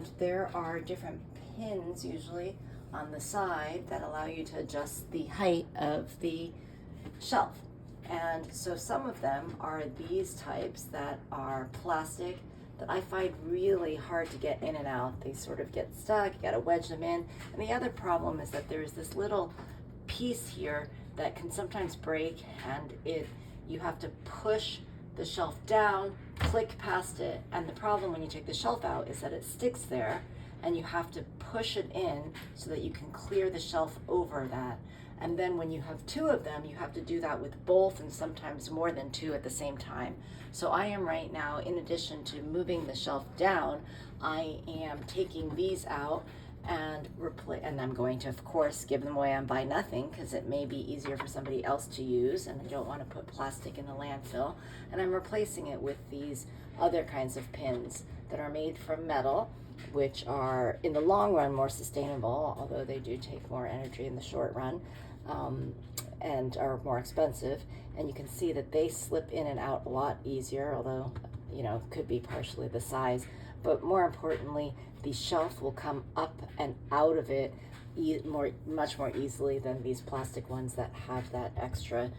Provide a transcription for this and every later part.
And there are different pins usually on the side that allow you to adjust the height of the shelf. And so some of them are these types that are plastic that I find really hard to get in and out. They sort of get stuck, you gotta wedge them in. And the other problem is that there's this little piece here that can sometimes break, and you have to push the shelf down, click past it, and the problem when you take the shelf out is that it sticks there, and you have to push it in so that you can clear the shelf over that. And then when you have two of them, you have to do that with both and sometimes more than two at the same time. So I am right now, in addition to moving the shelf down, I am taking these out and I'm going to, of course, give them away on Buy Nothing because it may be easier for somebody else to use, and I don't want to put plastic in the landfill. And I'm replacing it with these other kinds of pins that are made from metal, which are in the long run more sustainable, although they do take more energy in the short run, and are more expensive. And you can see that they slip in and out a lot easier, although, you know, could be partially the size. But more importantly, the shelf will come up and out of it much more easily than these plastic ones that have that extra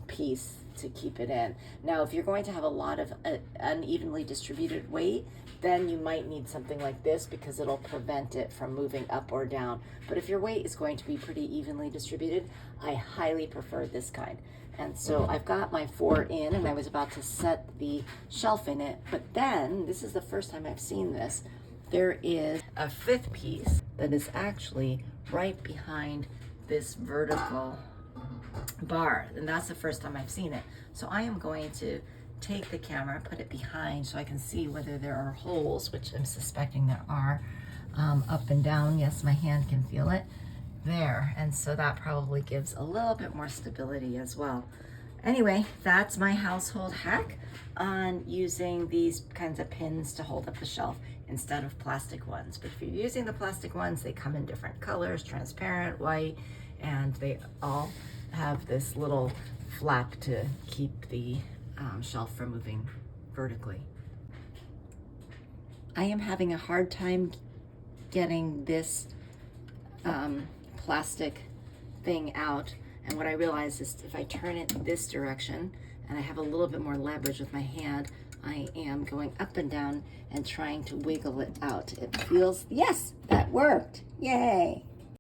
piece to keep it in. Now, if you're going to have a lot of unevenly distributed weight, then you might need something like this because it'll prevent it from moving up or down. But if your weight is going to be pretty evenly distributed, I highly prefer this kind. And so I've got my 4 in, and I was about to set the shelf in it, but then, this is the first time I've seen this, there is a 5th piece that is actually right behind this vertical bar, and that's the first time I've seen it. So I am going to take the camera, put it behind so I can see whether there are holes, which I'm suspecting there are, up and down. Yes, my hand can feel it there, and so that probably gives a little bit more stability as well. Anyway, that's my household hack on using these kinds of pins to hold up the shelf instead of plastic ones. But if you're using the plastic ones, they come in different colors, transparent, white, and they all have this little flap to keep the shelf from moving vertically. I am having a hard time getting this plastic thing out, and what I realized is if I turn it this direction and I have a little bit more leverage with my hand, I am going up and down and trying to wiggle it out. It feels, yes, that worked, yay!